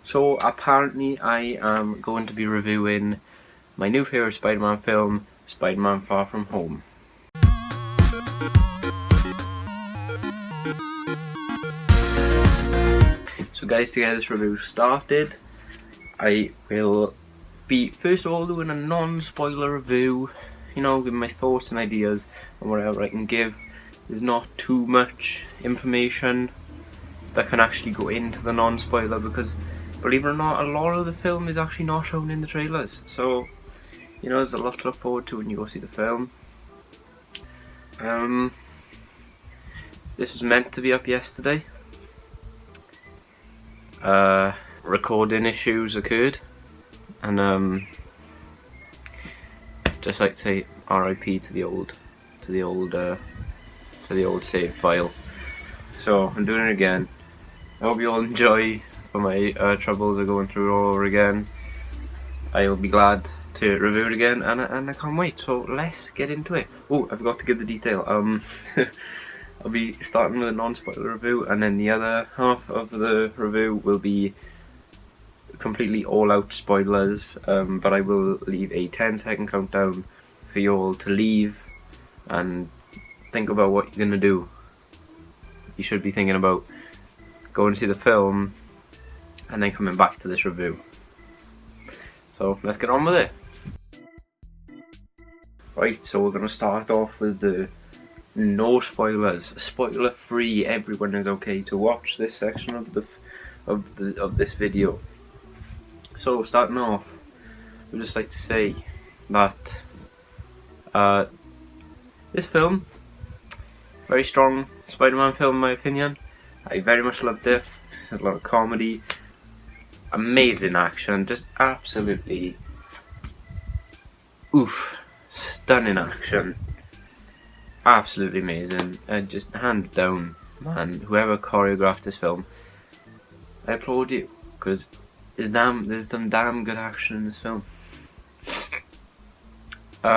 So apparently I am going to be reviewing my new favourite Spider-Man film, Spider-Man Far From Home. So guys, to get this review started, I will be first of all doing a non-spoiler review, giving my thoughts and ideas and whatever I can give. There's not too much information that can actually go into the non-spoiler because, believe it or not, a lot of the film is actually not shown in the trailers. So, there's a lot to look forward to when you go see the film. This was meant to be up yesterday. Recording issues occurred, and just like to say RIP to the old save file. So I'm doing it again. I hope you all enjoy for my troubles of going through it all over again. I'll be glad to review it again, and I can't wait. So let's get into it. Oh, I forgot to give the detail. I'll be starting with a non-spoiler review, and then the other half of the review will be completely all-out spoilers. But I will leave a 10-second countdown for you all to leave and think about what you're gonna do. You should be thinking about going to see the film and then coming back to this review. So let's get on with it. Right, so we're gonna start off with the no spoilers, spoiler free. Everyone is okay to watch this section of this video. So starting off, we'd just like to say that this film, very strong Spider-Man film in my opinion. I very much loved it. Had a lot of comedy, amazing action, just absolutely stunning action. Absolutely amazing, and just hands down, man, whoever choreographed this film, I applaud you, because there's some damn good action in this film. There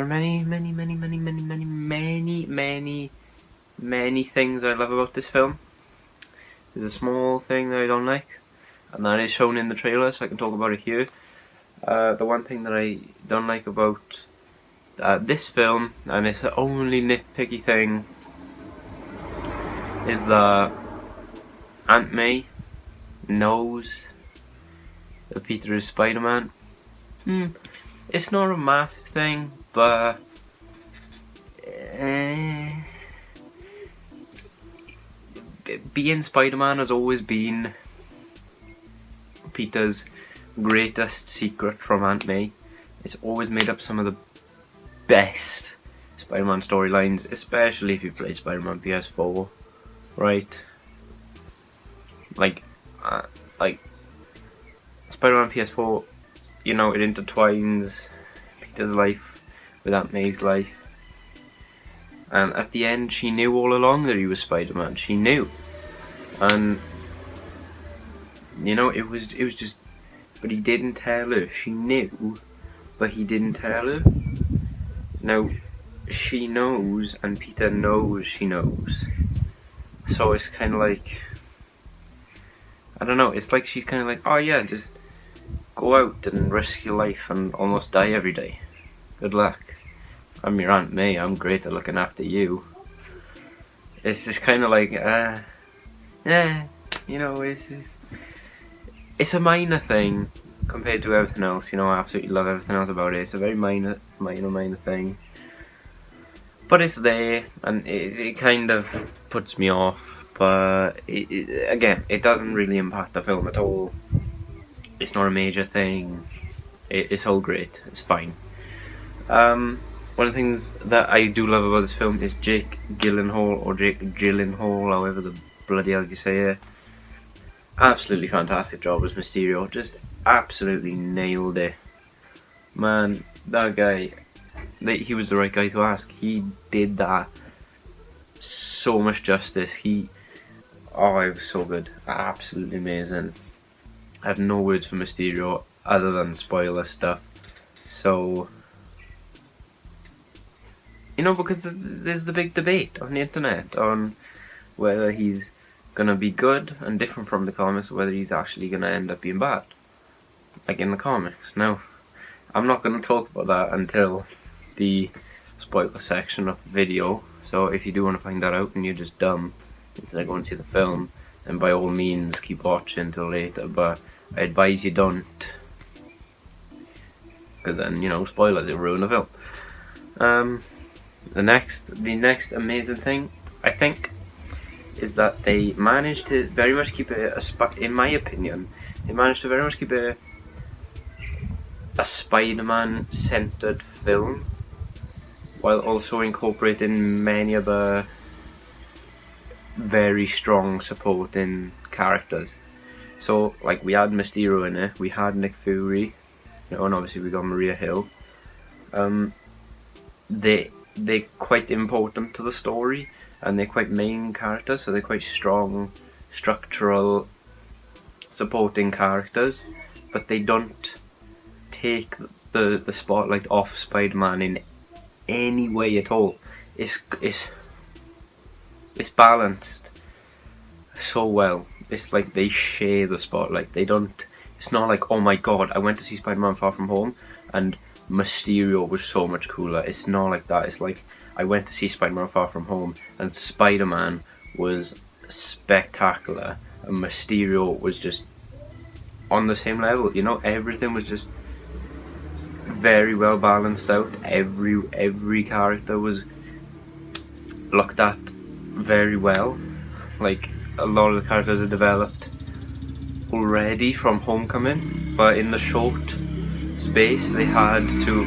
are many things I love about this film. There's a small thing that I don't like, and that is shown in the trailer, so I can talk about it here. The one thing that I don't like about this film, and it's the only nitpicky thing, is that Aunt May knows that Peter is Spider-Man. It's not a massive thing, but being Spider-Man has always been Peter's greatest secret from Aunt May. It's always made up some of the best Spider-Man storylines, especially if you play Spider-Man PS4, right? Like Spider-Man PS4, it intertwines Peter's life with Aunt May's life, and at the end she knew all along that he was Spider-Man. She knew, and it was just, but he didn't tell her. She knew, but he didn't tell her. Now, she knows, and Peter knows she knows. So it's kind of like, I don't know, it's like she's kind of like, oh yeah, just go out and risk your life and almost die every day. Good luck. I'm your Aunt May, I'm great at looking after you. It's just kind of like, it's a minor thing compared to everything else. I absolutely love everything else about it. It's a very minor thing, but it's there, and it kind of puts me off. But again, it doesn't really impact the film at all. It's not a major thing. It's all great. It's fine. One of the things that I do love about this film is Jake Gyllenhaal, or Jake Gyllenhaal, however the bloody hell you say it. Absolutely fantastic job as Mysterio. Just absolutely nailed it. Man, that guy, he was the right guy to ask. He did that so much justice. It was so good. Absolutely amazing. I have no words for Mysterio other than spoiler stuff. So, because there's the big debate on the internet on whether he's gonna be good and different from the comics, or whether he's actually gonna end up being bad, like in the comics. Now, I'm not gonna talk about that until the spoiler section of the video, so if you do want to find that out and you're just dumb instead of going to see the film, then by all means keep watching until later, but I advise you don't, because then, you know, spoilers, it'll ruin the film. The next amazing thing, I think, is that they managed to very much keep it in my opinion, they managed to very much keep it a Spider-Man centered film, while also incorporating many other very strong supporting characters. So, like, we had Mysterio in it, we had Nick Fury, you know, and obviously we got Maria Hill. They're quite important to the story, and they're quite main characters, so they're quite strong, structural, supporting characters, but they don't take the spotlight off Spider-Man in any way at all. It's balanced so well. It's like they share the spotlight. They don't. It's not like, oh my god, I went to see Spider-Man Far From Home and Mysterio was so much cooler. It's not like that. It's like, I went to see Spider-Man Far From Home and Spider-Man was spectacular and Mysterio was just on the same level. You know, everything was just very well balanced out. Every character was looked at very well. Like, a lot of the characters are developed already from Homecoming, but in the short space they had to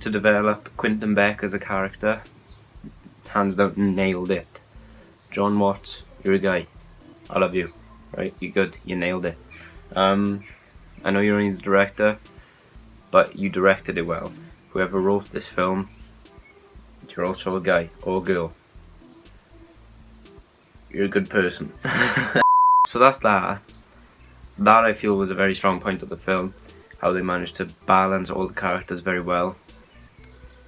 develop Quentin Beck as a character. Hands down, nailed it. John Watts, you're a guy. I love you. Right, you're good. You nailed it. I know you're only the director, but you directed it well. Whoever wrote this film, you're also a guy or a girl. You're a good person. So that's that. That I feel was a very strong point of the film. How they managed to balance all the characters very well.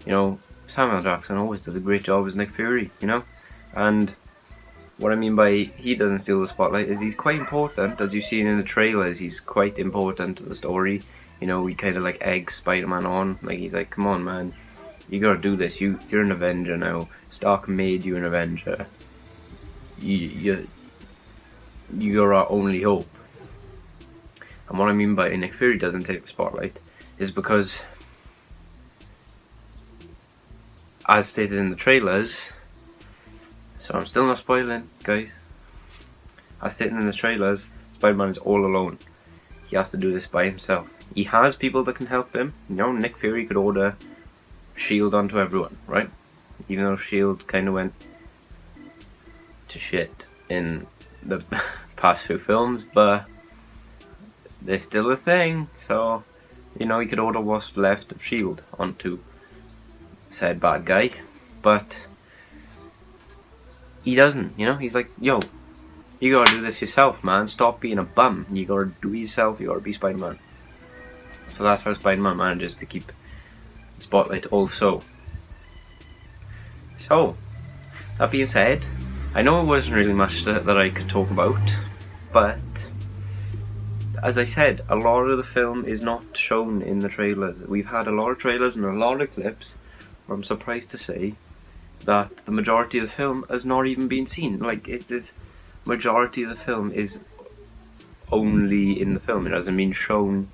You know, Samuel Jackson always does a great job as Nick Fury, you know? And what I mean by he doesn't steal the spotlight is he's quite important, as you've seen in the trailers. He's quite important to the story. You know, he kind of like eggs Spider-Man on. Like, he's like, come on man, you gotta do this. You're an Avenger now. Stark made you an Avenger. You're our only hope. And what I mean by Nick Fury doesn't take the spotlight is because, as stated in the trailers, so I'm still not spoiling, guys. As stated in the trailers, Spider-Man is all alone. He has to do this by himself. He has people that can help him. You know, Nick Fury could order S.H.I.E.L.D. onto everyone, right? Even though S.H.I.E.L.D. kind of went to shit in the past few films, but they're still a thing. So, you know, he could order what's left of S.H.I.E.L.D. onto said bad guy, but he doesn't, you know? He's like, yo, you gotta do this yourself, man. Stop being a bum. You gotta do it yourself. You gotta be Spider-Man. So that's how Spider-Man manages to keep the spotlight also. So, that being said, I know it wasn't really much that I could talk about, but as I said, a lot of the film is not shown in the trailers. We've had a lot of trailers and a lot of clips where I'm surprised to say that the majority of the film has not even been seen. Like, it is, majority of the film is only in the film. It hasn't been shown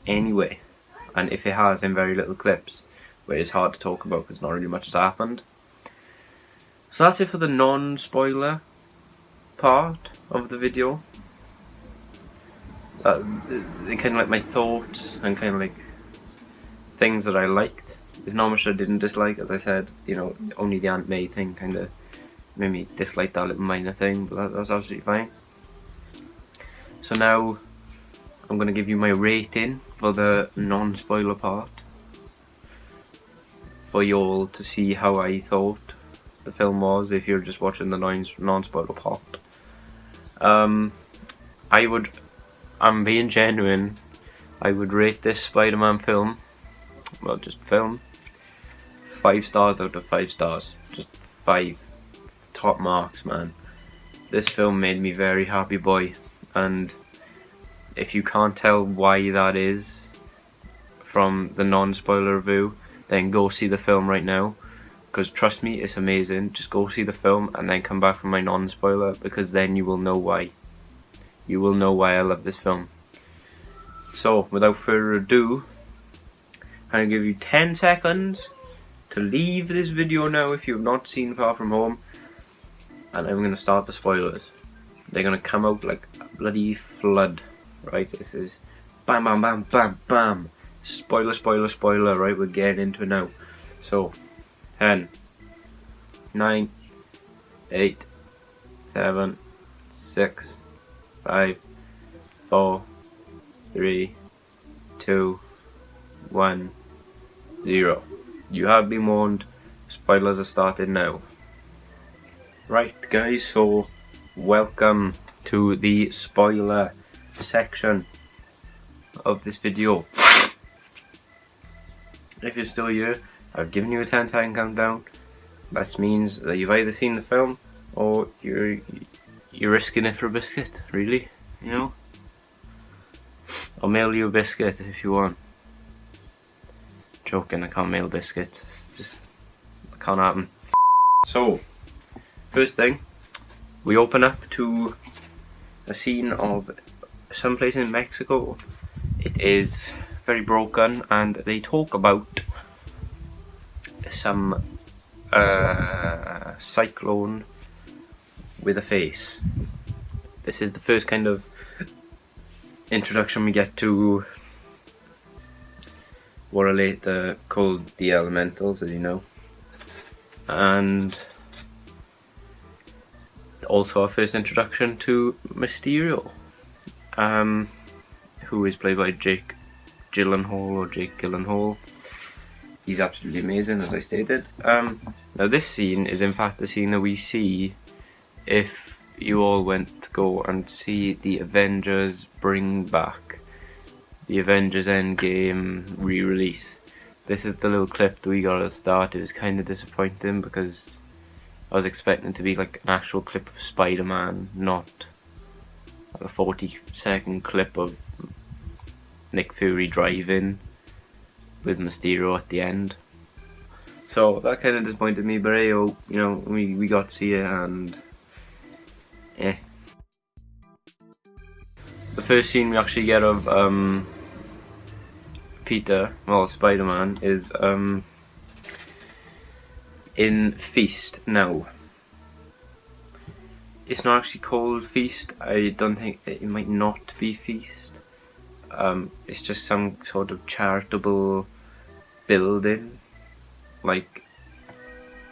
anyway, and if it has, in very little clips where it's hard to talk about because not really much has happened. So that's it for the non-spoiler part of the video. Kind of like my thoughts and kind of like things that I liked. There's not much I didn't dislike, as I said. You know, only the Aunt May thing kind of made me dislike that little minor thing, but that's absolutely fine. So now I'm going to give you my rating for the non-spoiler part, for you all to see how I thought the film was if you're just watching the non-spoiler part. I'm being genuine, I would rate this Spider-Man film, well, just film, 5 stars out of 5 stars. Just 5 top marks, man. This film made me very happy, boy. And if you can't tell why that is from the non-spoiler review, then go see the film right now. Because trust me, it's amazing. Just go see the film and then come back for my non-spoiler, because then you will know why. You will know why I love this film. So, without further ado, I'm going to give you 10 seconds to leave this video now if you have not seen Far From Home. And I'm going to start the spoilers. They're going to come out like a bloody flood. Right, this is bam bam bam bam bam. Spoiler, spoiler, spoiler. Right, we're getting into it now. So, 10, 9, 8, 7, 6, 5, 4, 3, 2, 1, 0. You have been warned. Spoilers are started now. Right, guys, so welcome to the spoiler section of this video. If you're still here, I've given you a 10-second countdown. That means that you've either seen the film or you're risking it for a biscuit, really, you know? I'll mail you a biscuit if you want. Joking, I can't mail biscuits. It's just, it can't happen. So, first thing, we open up to a scene of someplace in Mexico. It is very broken, and they talk about some cyclone with a face. This is the first kind of introduction we get to what are later called the Elementals, as you know, and also our first introduction to Mysterio, who is played by Jake Gyllenhaal. He's absolutely amazing, as I stated. Now this scene is in fact the scene that we see if you all went to go and see the Avengers Bring Back, the Avengers Endgame re-release. This is the little clip that we got at the start. It was kind of disappointing because I was expecting it to be like an actual clip of Spider-Man, not like a 40-second clip of Nick Fury driving with Mysterio at the end. So that kind of disappointed me, but hey, you know, we got to see it, and the first scene we actually get of Peter, well, Spider-Man, is in Feast. Now, it's not actually called Feast. I don't think it might not be Feast. It's just some sort of charitable building, like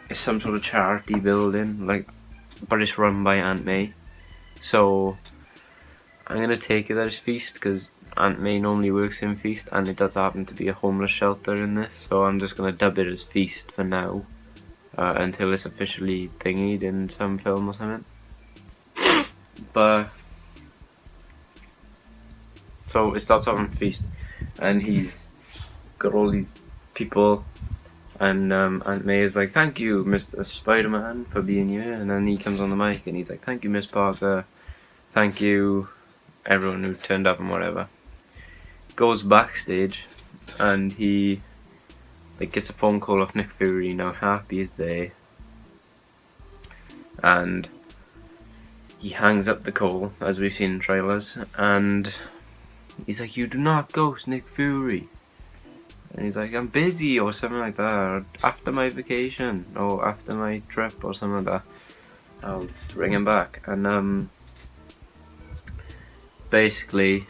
it's some sort of charity building, like, but it's run by Aunt May. So I'm gonna take it that it's Feast because Aunt May normally works in Feast, and it does happen to be a homeless shelter in this. So I'm just gonna dub it as Feast for now, until it's officially thingied in some film or something. But so it starts off on Feast, and he's got all these people, and Aunt May is like, "Thank you, Mr. Spider-Man, for being here," and then he comes on the mic and he's like, "Thank you, Miss Parker, thank you, everyone who turned up," and whatever. Goes backstage, and he gets a phone call off Nick Fury, now happy as day, and he hangs up the call, as we've seen in trailers, and he's like, "You do not ghost Nick Fury." And he's like, "I'm busy," or something like that, or "after my vacation," or "after my trip," or something like that. I'll ring him back. And basically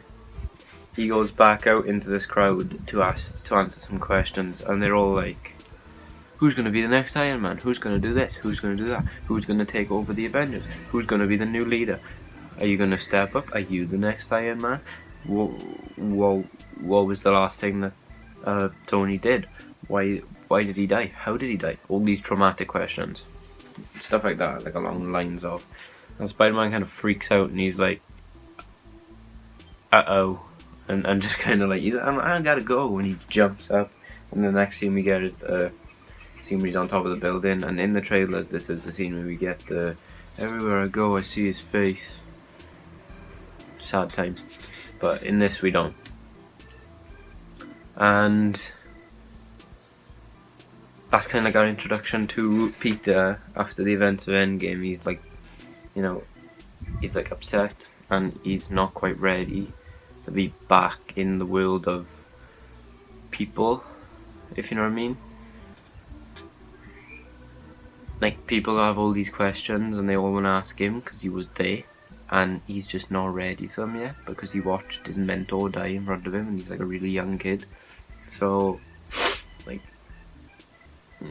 he goes back out into this crowd to answer some questions, and they're all like, "Who's going to be the next Iron Man? Who's going to do this? Who's going to do that? Who's going to take over the Avengers? Who's going to be the new leader? Are you going to step up? Are you the next Iron Man? What was the last thing that Tony did? Why did he die? How did he die?" All these traumatic questions, stuff like that, like along the lines of. And Spider-Man kind of freaks out, and he's like, "Uh-oh," and just kind of like, "I gotta go," and he jumps up. And the next scene we get is scene where he's on top of the building, and in the trailers this is the scene where we get the everywhere I go I see his face. Sad time. But in this we don't. And that's kind of our introduction to Peter after the events of Endgame. He's like, you know, he's like upset and he's not quite ready to be back in the world of people, if you know what I mean. Like, people have all these questions and they all want to ask him because he was there, and he's just not ready for them yet because he watched his mentor die in front of him and he's like a really young kid. So, like,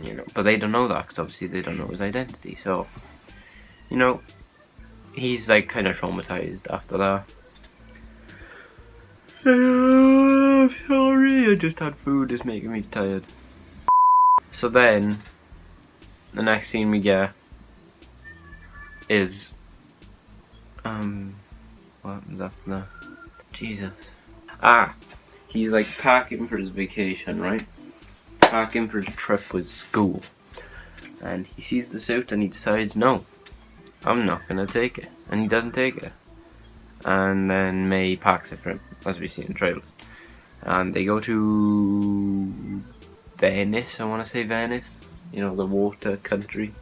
you know, but they don't know that because obviously they don't know his identity. So, you know, he's like kind of traumatized after that. I'm sorry, I just had food, it's making me tired. So then, the next scene we get is, what was after that? Jesus. He's like packing for his vacation, right? Packing for the trip with school. And he sees the suit and he decides, no, I'm not gonna take it. And he doesn't take it. And then May packs it for him, as we see in the trailers. And they go to Venice, I want to say Venice. You know, the water country.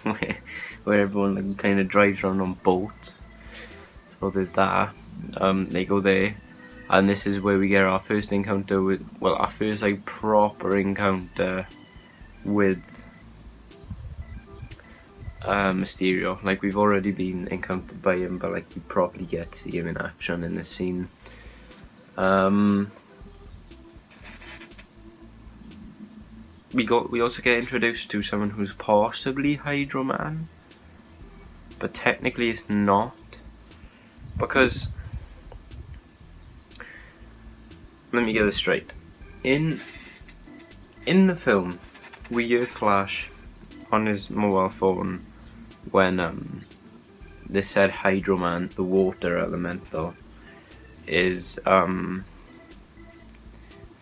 Where everyone like kind of drives around on boats. So there's that. They go there. And this is where we get our first encounter with, well, our first like proper encounter with Mysterio. Like, we've already been encountered by him, but like we properly get to see him in action in this scene. We also get introduced to someone who's possibly Hydro Man, but technically it's not, because let me get this straight. In the film, we hear Flash on his mobile phone when this said Hydro Man, the water elemental, is fighting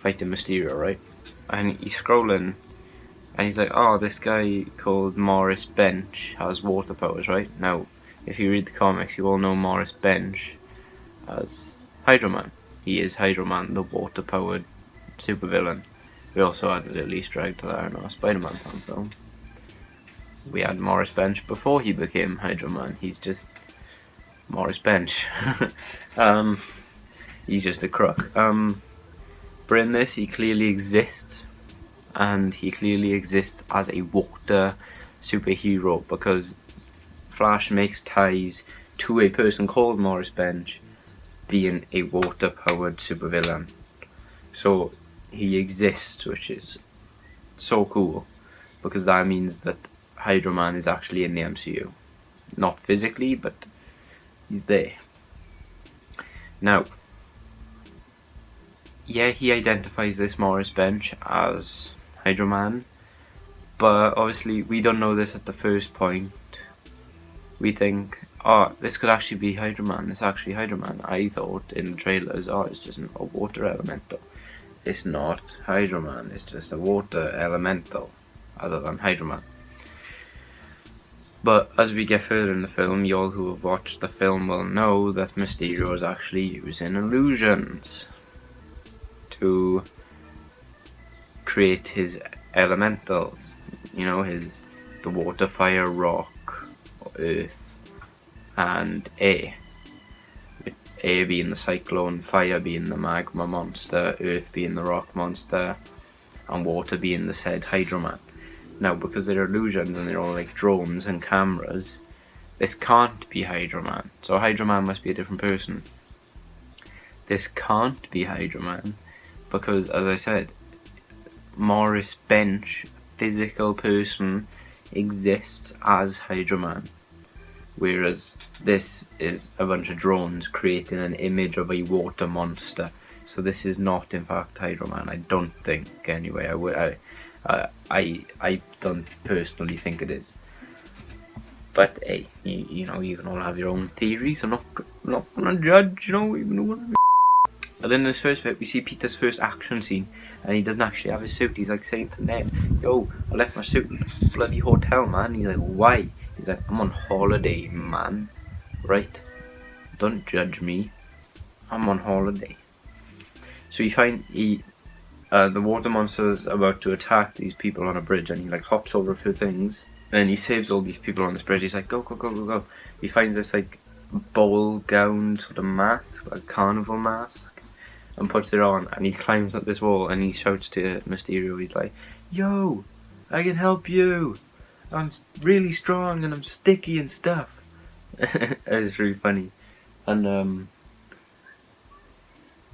Mysterio, right? And he's scrolling and he's like, oh, this guy called Morris Bench has water powers, right? Now, if you read the comics, you all know Morris Bench as Hydro Man. He is Hydro Man, the water powered supervillain. We also had a little Easter egg to that in our Spider-Man fan film. We had Morris Bench before he became Hydro Man. He's just Morris Bench. He's just a crook. But in this, he clearly exists, and he clearly exists as a water superhero because Flash makes ties to a person called Morris Bench being a water-powered supervillain. So he exists, which is so cool, because that means that Hydro Man is actually in the MCU. Not physically, but he's there. Now, yeah, he identifies this Morris Bench as Hydro Man, but obviously we don't know this at the first point. We think, oh, this could actually be Hydro Man, it's actually Hydro Man. I thought in the trailers, oh, it's just a water elemental. It's not Hydro Man, it's just a water elemental, other than Hydro Man. But as we get further in the film, y'all who have watched the film will know that Mysterio is actually using illusions to create his elementals. You know, the water, fire, rock, earth, and air. With air being the cyclone, fire being the magma monster, earth being the rock monster, and water being the said Hydro Man. Now, because they're illusions and they're all like drones and cameras, this can't be Hydro Man. So Hydro Man must be a different person. This can't be Hydro Man because, as I said, Morris Bench, physical person, exists as Hydro Man. Whereas this is a bunch of drones creating an image of a water monster. So this is not in fact Hydro Man, I don't think, anyway. I don't personally think it is. But hey, you know, you can all have your own theories. I'm not gonna judge, you know, even And then in this first bit, we see Peter's first action scene, and he doesn't actually have his suit. He's like saying to Ned, "Yo, I left my suit in the bloody hotel, man." He's like, "Why?" He's like, "I'm on holiday, man. Right? Don't judge me. I'm on holiday." So the water monster's about to attack these people on a bridge, and he like hops over a few things, and he saves all these people on this bridge. He's like, "Go, go, go, go, go." He finds this like ball gown sort of mask, like carnival mask, and puts it on, and he climbs up this wall, and he shouts to Mysterio. He's like, "Yo, I can help you. I'm really strong and I'm sticky and stuff." It's really funny. And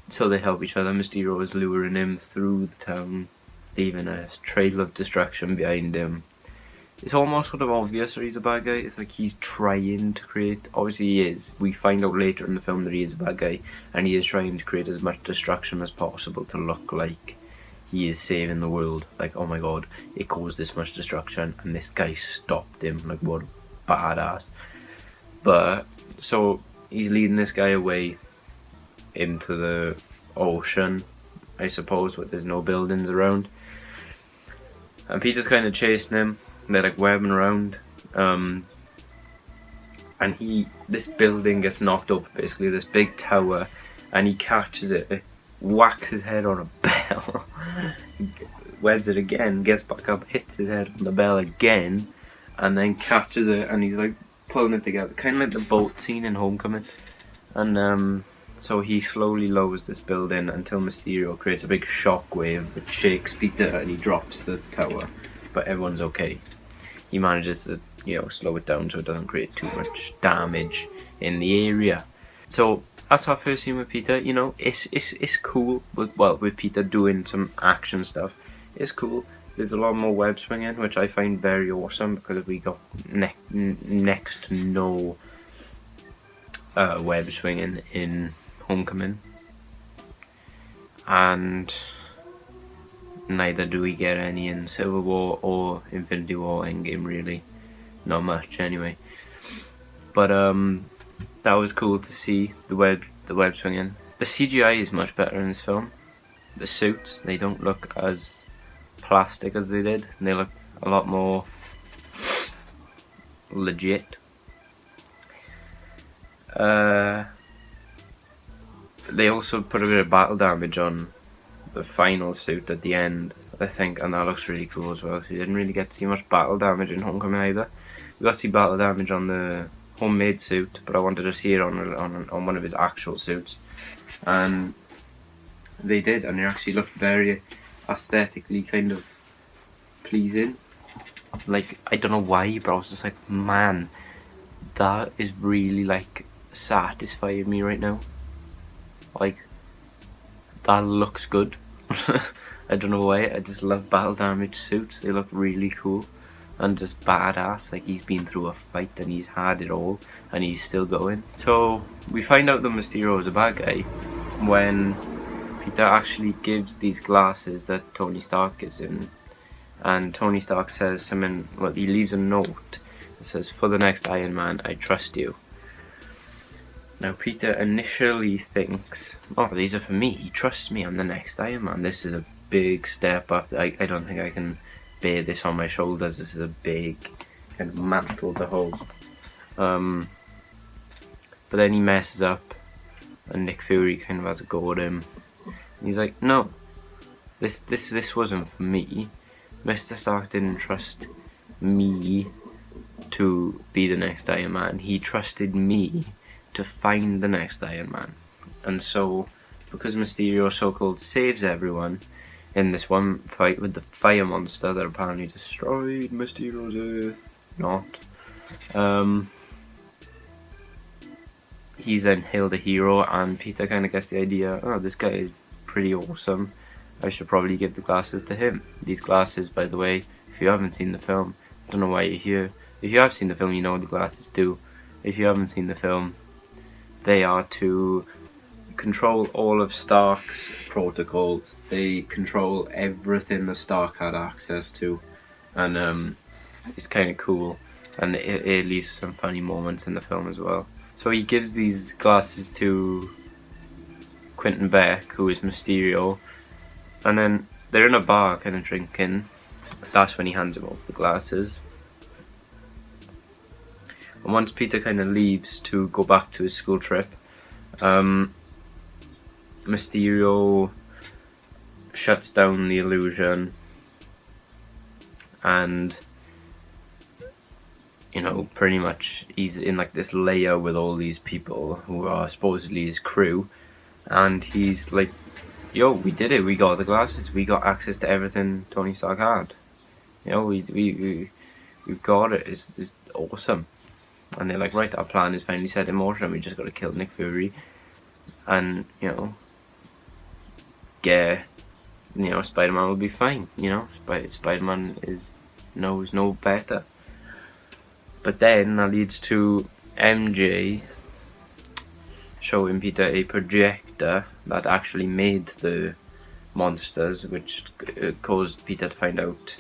so they help each other. Mysterio is luring him through the town, leaving a trail of destruction behind him. It's almost sort of obvious that he's a bad guy. It's like he's trying to create... Obviously he is. We find out later in the film that he is a bad guy, and he is trying to create as much destruction as possible to look like he is saving the world. Like, oh my god, it caused this much destruction, and this guy stopped him. Like, what a badass. But, so, he's leading this guy away into the ocean, I suppose, where there's no buildings around. And Peter's kind of chasing him. They're like webbing around, and this building gets knocked over, basically this big tower, and he catches it, whacks his head on a bell, webs it again, gets back up, hits his head on the bell again, and then catches it, and he's like pulling it together, kind of like the boat scene in Homecoming. And so he slowly lowers this building until Mysterio creates a big shockwave which shakes Peter, and he drops the tower, but everyone's okay. He manages to, slow it down so it doesn't create too much damage in the area. So that's our first scene with Peter. It's cool with Peter doing some action stuff. It's cool. There's a lot more web swinging, which I find very awesome, because we got next to no web swinging in Homecoming, and neither do we get any in Civil War or Infinity War Endgame, really. Not much, anyway. But that was cool to see the web swinging. The CGI is much better in this film. The suits, they don't look as plastic as they did. They look a lot more legit. They also put a bit of battle damage on the final suit at the end, I think, and that looks really cool as well. So you didn't really get to see much battle damage in Homecoming either. We got to see battle damage on the homemade suit, but I wanted to see it on one of his actual suits, and they did, and it actually looked very aesthetically kind of pleasing. Like, I don't know why, but I was just like, man, that is really like satisfying me right now. Like, that looks good. I don't know why, I just love battle damage suits. They look really cool and just badass. Like, he's been through a fight and he's had it all and he's still going. So we find out that Mysterio is a bad guy when Peter actually gives these glasses that Tony Stark gives him, and Tony Stark says something, well, he leaves a note that says, "For the next Iron Man, I trust you." Now Peter initially thinks, oh, these are for me, he trusts me, I'm the next Iron Man. This is a big step up. I don't think I can bear this on my shoulders. This is a big kind of mantle to hold. But then he messes up, and Nick Fury kind of has a go at him. And he's like, no, this wasn't for me. Mr. Stark didn't trust me to be the next Iron Man. He trusted me to find the next Iron Man. And so, because Mysterio so-called saves everyone in this one fight with the fire monster that apparently destroyed Mysterio's Earth, he's then hailed a hero, and Peter kind of gets the idea, oh, this guy is pretty awesome, I should probably give the glasses to him. These glasses, by the way, if you haven't seen the film, I don't know why you're here. If you have seen the film, you know what the glasses do. If you haven't seen the film, they are to control all of Stark's protocols. They control everything that Stark had access to, and it's kind of cool, and it leaves some funny moments in the film as well. So he gives these glasses to Quentin Beck, who is Mysterio, and then they're in a bar kind of drinking. That's when he hands him over the glasses. And once Peter kind of leaves to go back to his school trip, Mysterio shuts down the illusion, and you know, pretty much he's in like this layer with all these people who are supposedly his crew, and he's like, yo, we did it, we got the glasses, we got access to everything Tony Stark had, you know, we've got it, it's awesome. And they're like, right, our plan is finally set in motion, we just got to kill Nick Fury, and you know, Spider-Man will be fine, you know, Spider-Man knows no better. But then that leads to MJ showing Peter a projector that actually made the monsters, which caused Peter to find out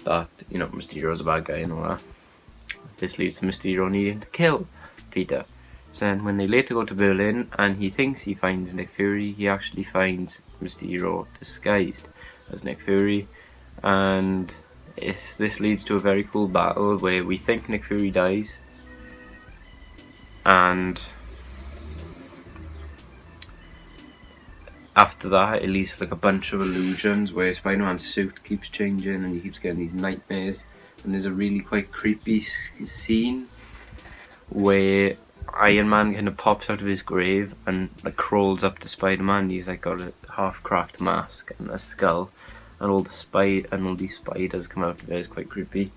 that, you know, Mysterio's a bad guy and all that. This leads to Mysterio needing to kill Peter. So then when they later go to Berlin and he thinks he finds Nick Fury, he actually finds Mysterio disguised as Nick Fury, and this leads to a very cool battle where we think Nick Fury dies, and after that it leads to like a bunch of illusions where Spider-Man's suit keeps changing and he keeps getting these nightmares, and there's a really quite creepy scene where Iron Man kind of pops out of his grave and like crawls up to Spider-Man. He's like got a half-cracked mask and a skull, and all these spiders come out of it. It's quite creepy.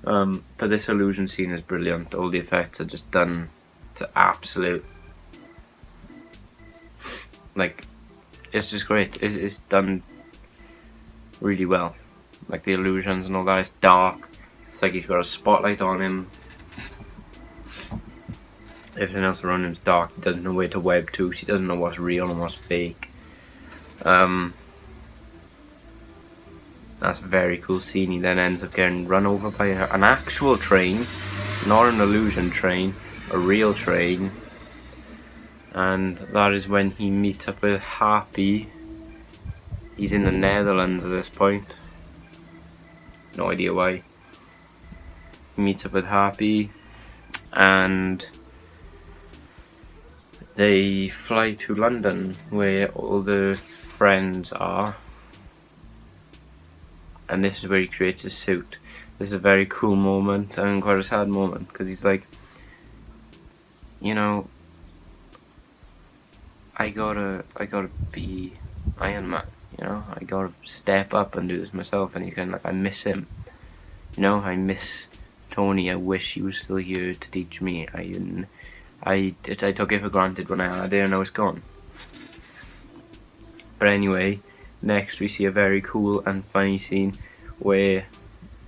But this illusion scene is brilliant. All the effects are just done to absolute, like, it's just great. It's done really well. Like the illusions and all that. It's dark. It's like he's got a spotlight on him. Everything else around him is dark. He doesn't know where to web to. He doesn't know what's real and what's fake. That's a very cool scene. He then ends up getting run over by an actual train, not an illusion train, a real train. And that is when he meets up with Happy. He's in the Netherlands at this point. No idea why. He meets up with Happy, and they fly to London where all the friends are, and this is where he creates his suit. This is a very cool moment and quite a sad moment, because he's like, you know, I gotta be Iron Man, you know, I gotta step up and do this myself. And he's kind of like, I miss him, you know, I miss Tony, I wish he was still here to teach me. I took it for granted when I had it, and now it's gone. But anyway, next we see a very cool and funny scene where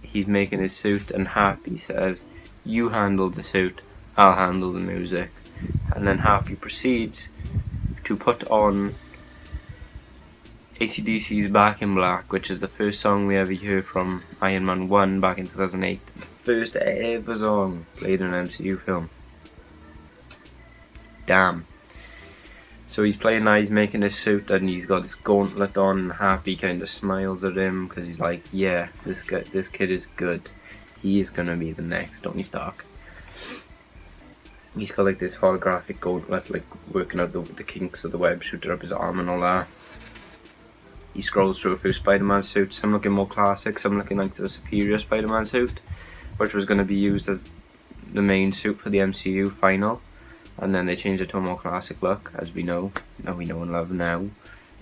he's making his suit and Happy says, you handle the suit, I'll handle the music. And then Happy proceeds to put on AC/DC's Back in Black, which is the first song we ever hear from Iron Man 1 back in 2008. The first ever song played in an MCU film. Damn. So he's playing that, he's making his suit, and he's got this gauntlet on, and Happy kind of smiles at him because he's like, yeah, this kid is good. He is gonna be the next Tony Stark. He's got like this holographic gauntlet, like working out the kinks of the web, shooting up his arm and all that. He scrolls through a few Spider-Man suits, some looking more classic, some looking like the superior Spider-Man suit, which was going to be used as the main suit for the MCU final. And then they changed it to a more classic look, as we know and love now.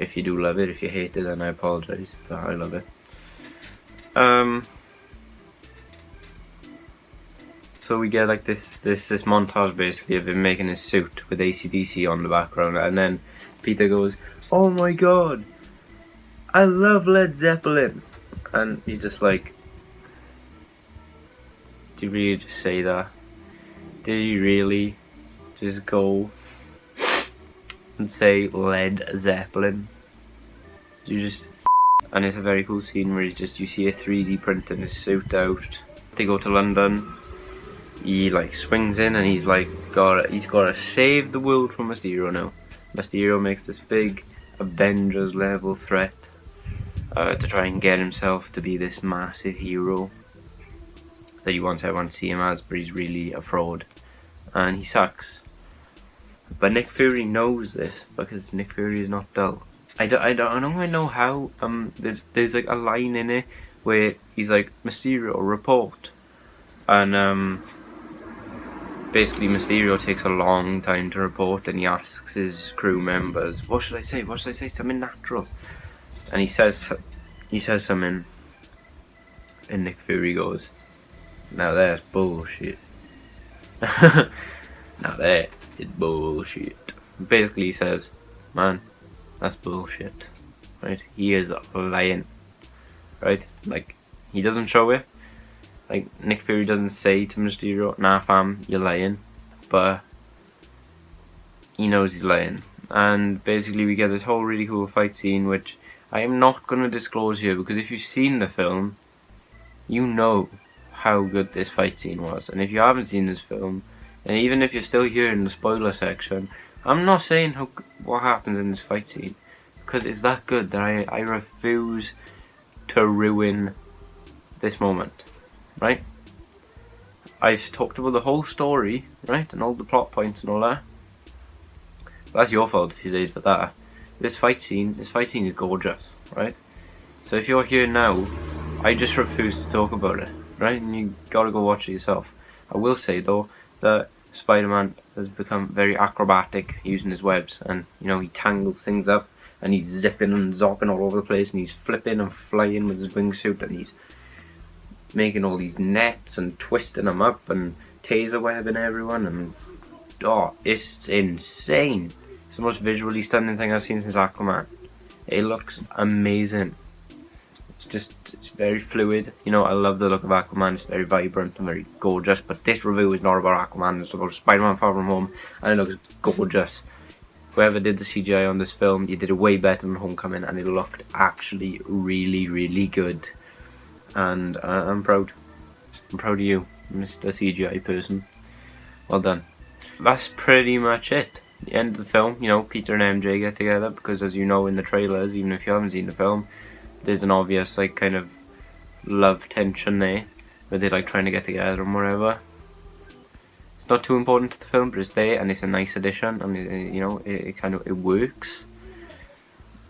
If you do love it, if you hate it, then I apologise, but I love it. So we get like this montage basically of him making his suit with AC/DC on the background, and then Peter goes, oh my god, I love Led Zeppelin. And you're just like, did you really just say that? Did you really just go and say Led Zeppelin? You just, and it's a very cool scene where you see a 3D printing his suit out. They go to London. He like swings in and he's like, he's gotta save the world from Mysterio now. Mysterio makes this big Avengers level threat to try and get himself to be this massive hero that he wants everyone to see him as, but he's really a fraud and he sucks. But Nick Fury knows this because Nick Fury is not dull. I don't know how. There's like a line in it where he's like, Mysterio, report, and basically Mysterio takes a long time to report, and he asks his crew members, what should I say? What should I say? Something natural. And he says something, and Nick Fury goes, now that's bullshit. Now that is bullshit. Basically he says, man, that's bullshit. Right? He is lying. Right? Like, he doesn't show it. Like, Nick Fury doesn't say to Mysterio, nah fam, you're lying. But he knows he's lying. And basically we get this whole really cool fight scene, which I am not going to disclose here, because if you've seen the film, you know how good this fight scene was. And if you haven't seen this film, and even if you're still here in the spoiler section, I'm not saying what happens in this fight scene, because it's that good that I refuse to ruin this moment, right? I've talked about the whole story, right, and all the plot points and all that. That's your fault if you say for that. This fight scene is gorgeous, right? So if you're here now, I just refuse to talk about it, right? And you gotta go watch it yourself. I will say though that Spider-Man has become very acrobatic using his webs, and you know, he tangles things up and he's zipping and zopping all over the place, and he's flipping and flying with his wingsuit, and he's making all these nets and twisting them up and taser webbing everyone, and oh, it's insane. It's the most visually stunning thing I've seen since Aquaman. It looks amazing. It's very fluid. You know, I love the look of Aquaman. It's very vibrant and very gorgeous. But this review is not about Aquaman. It's about Spider-Man Far From Home, and it looks gorgeous. Whoever did the CGI on this film, you did it way better than Homecoming, and it looked actually really, really good. And I'm proud. I'm proud of you, Mr. CGI person. Well done. That's pretty much it. The end of the film, you know, Peter and MJ get together, because as you know in the trailers, even if you haven't seen the film, there's an obvious like kind of love tension there, where they're like trying to get together and whatever. It's not too important to the film, but it's there, and it's a nice addition, and you know, it works.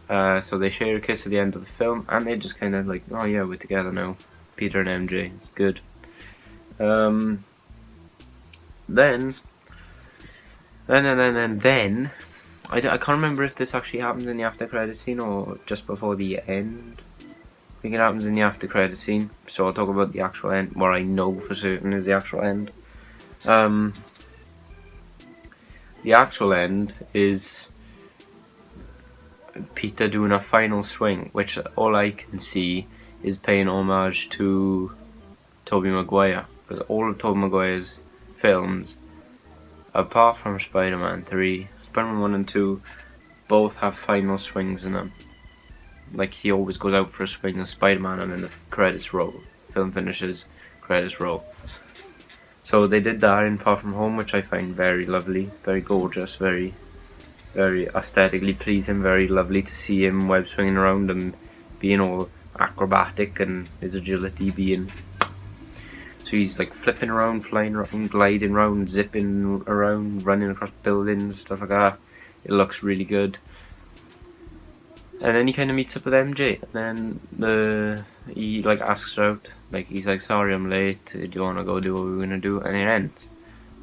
So they share a kiss at the end of the film, and they just kind of like, oh yeah, we're together now, Peter and MJ. It's good. Then I can't remember if this actually happens in the after credit scene or just before the end. I think it happens in the after credit scene, so I'll talk about the actual end, what I know for certain is the actual end. The actual end is Peter doing a final swing, which all I can see is paying homage to Tobey Maguire, because all of Tobey Maguire's films, apart from Spider-Man 3, Spider-Man 1 and 2, both have final swings in them. Like, he always goes out for a swing as Spider-Man, and then the credits roll. Film finishes, credits roll. So they did that in Far From Home, which I find very lovely, very gorgeous, very aesthetically pleasing, very lovely to see him web swinging around and being all acrobatic, and his agility being... So he's like flipping around, flying around, gliding around, zipping around, running across buildings, stuff like that. It looks really good. And then he kind of meets up with MJ, and then he like asks her out. Like, he's like, sorry I'm late, do you want to go do what we're going to do? And it ends.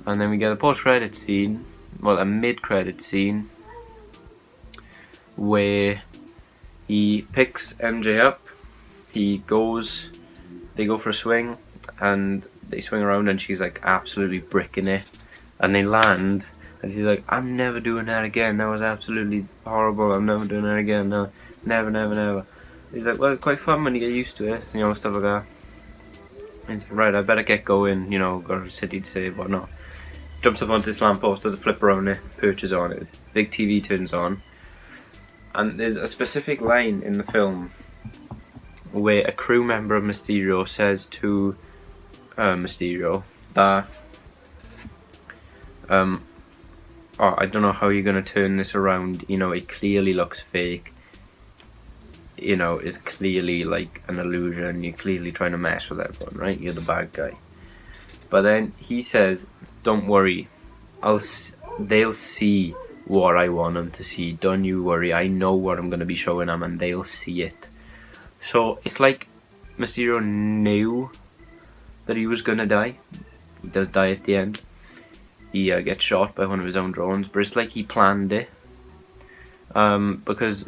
And then we get a post-credit scene, well, a mid-credit scene, where he picks MJ up, they go for a swing, and they swing around, and she's like absolutely bricking it, and they land, and she's like, I'm never doing that again, that was absolutely horrible, I'm never doing that again, no, never. He's like, well, it's quite fun when you get used to it, you know, stuff like that. And he's like, right, I better get going, you know, got a city to save, whatnot. Jumps up onto this lamppost, does a flip around it, perches on it, big TV turns on, and there's a specific line in the film where a crew member of Mysterio says to Mysterio that oh, I don't know how you're gonna turn this around. You know, it clearly looks fake. You know, it's clearly like an illusion. You're clearly trying to mess with everyone, right? You're the bad guy. But then he says, "Don't worry, they'll see what I want them to see. Don't you worry. I know what I'm gonna be showing them, and they'll see it." So it's like Mysterio knew that he was gonna die. He does die at the end. He gets shot by one of his own drones, but it's like he planned it. Because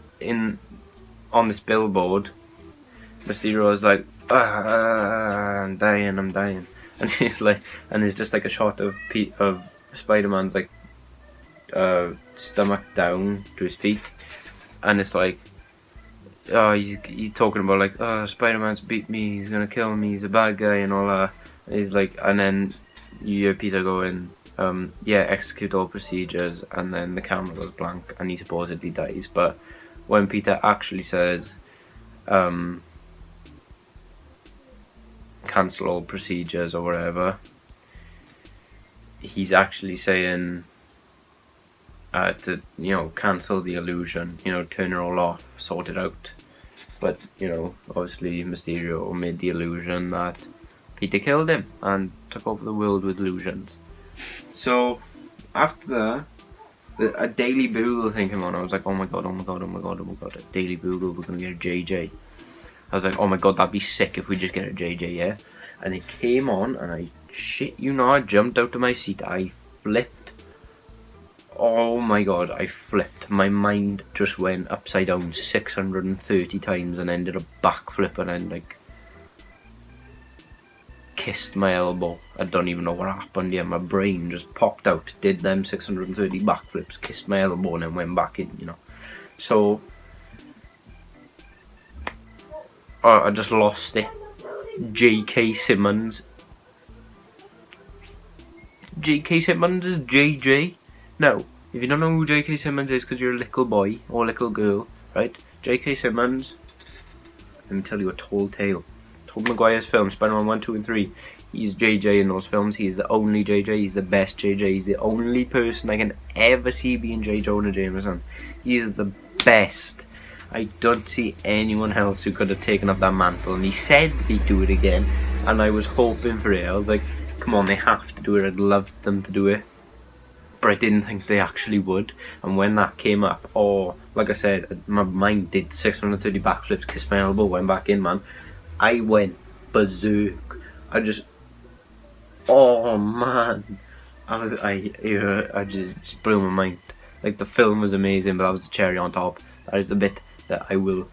on this billboard, Mysterio is like, I'm dying, and he's like, and it's just like a shot of Spider-Man's like stomach down to his feet, and it's like, oh, he's talking about like, oh, Spider-Man's beat me, he's gonna kill me, he's a bad guy and all that. And he's like, and then you hear Peter going, yeah, execute all procedures, and then the camera goes blank and he supposedly dies. But when Peter actually says, cancel all procedures or whatever, he's actually saying to, you know, cancel the illusion, you know, turn it all off, sort it out. But, you know, obviously Mysterio made the illusion that Peter killed him and took over the world with illusions. So after that, a Daily Bugle thing came on. I was like, oh my god, a Daily Bugle, we're gonna get a JJ. I was like, oh my god, that'd be sick if we just get a JJ, yeah? And it came on, and I shit you not, I jumped out of my seat. I flipped. Oh my god, I flipped. My mind just went upside down 630 times and ended a backflip, and then like kissed my elbow. I don't even know what happened here. My brain just popped out, did them 630 backflips, kissed my elbow, and then went back in, you know. So I just lost it. J.K. Simmons. J.K. Simmons is JJ? No. If you don't know who J.K. Simmons is because you're a little boy or little girl, right? J.K. Simmons, let me tell you a tall tale. Tobey Maguire's films, Spider-Man 1, 2 and 3. He's JJ in those films. He's the only JJ. He's the best JJ. He's the only person I can ever see being J. Jonah Jameson. He's the best. I don't see anyone else who could have taken up that mantle. And he said he'd do it again. And I was hoping for it. I was like, come on, they have to do it. I'd love them to do it. But I didn't think they actually would. And when that came up, oh, like I said, my mind did 630 backflips, kissed my elbow, went back in, man. I went berserk. I just, oh man, I just blew my mind. Like, the film was amazing, but that was the cherry on top. That is the bit that I will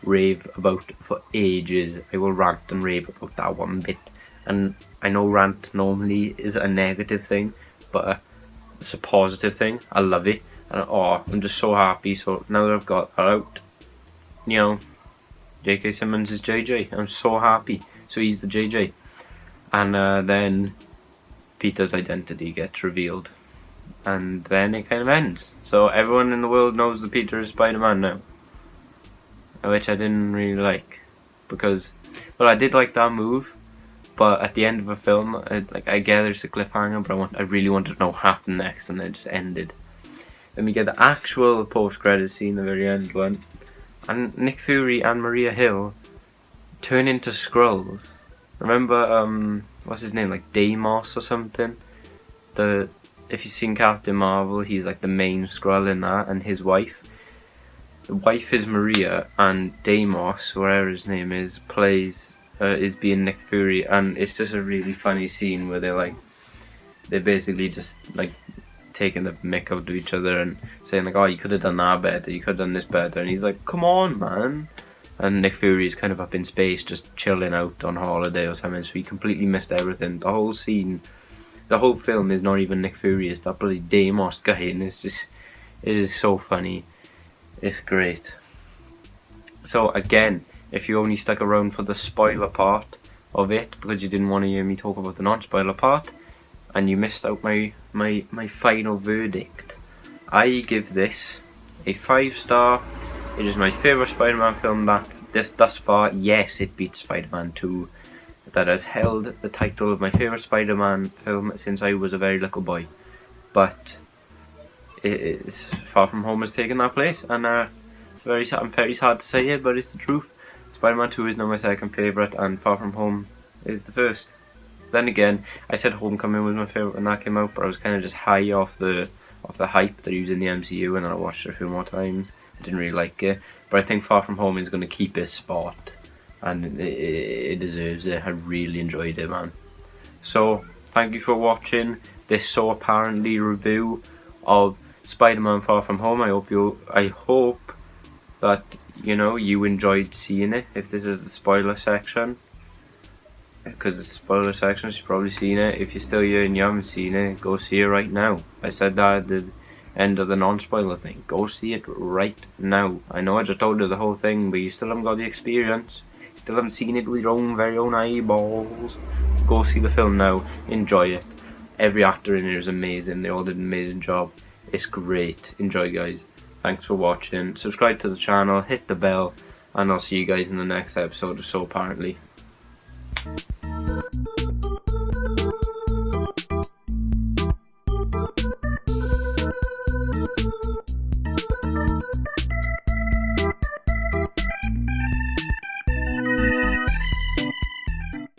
rave about for ages. I will rant and rave about that one bit. And I know rant normally is a negative thing, but it's a positive thing. I love it, and oh, I'm just so happy. So now that I've got that out, you know, J.K. Simmons is JJ. I'm so happy. So he's the JJ. And then Peter's identity gets revealed. And then it kind of ends. So everyone in the world knows that Peter is Spider-Man now. Which I didn't really like. Because, well, I did like that move. But at the end of a film, I get there's a cliffhanger, but I really wanted to know what happened next. And then it just ended. Then we get the actual post-credits scene, the very end one. And Nick Fury and Maria Hill turn into Skrulls. Remember, what's his name, like Deimos or something? If you've seen Captain Marvel, he's like the main Skrull in that, and his wife. The wife is Maria, and Deimos, whatever his name is, is being Nick Fury, and it's just a really funny scene where they're basically just like taking the mick out of each other and saying like, oh, you could have done that better, you could have done this better, and he's like, come on, man. And Nick Fury's kind of up in space just chilling out on holiday or something, so he completely missed everything. The whole scene, the whole film is not even Nick Fury, it's that bloody Deimos guy, and it is so funny. It's great. So again, if you only stuck around for the spoiler part of it because you didn't want to hear me talk about the non-spoiler part, and you missed out my final verdict, I give this a 5-star. It is my favourite Spider-Man film thus far. Yes, it beats Spider-Man 2. That has held the title of my favourite Spider-Man film since I was a very little boy. But Far From Home has taken that place, and I'm very sad to say it, but it's the truth. Spider-Man 2 is now my second favourite, and Far From Home is the first. Then again, I said Homecoming was my favourite when that came out, but I was kind of just high off the hype that he was in the MCU, and I watched it a few more times. I didn't really like it, but I think Far From Home is going to keep his spot, and it deserves it. I really enjoyed it, man. So, thank you for watching this So Apparently review of Spider-Man Far From Home. I hope that, you know, you enjoyed seeing it. If this is the spoiler section, because it's the spoiler section, you've probably seen it. If you're still here and you haven't seen it, go see it right now. I said that at the end of the non-spoiler thing. Go see it right now. I know I just told you the whole thing, but you still haven't got the experience. You still haven't seen it with your own very own eyeballs. Go see the film now. Enjoy it. Every actor in here is amazing. They all did an amazing job. It's great. Enjoy, guys. Thanks for watching. Subscribe to the channel. Hit the bell. And I'll see you guys in the next episode of So Apparently.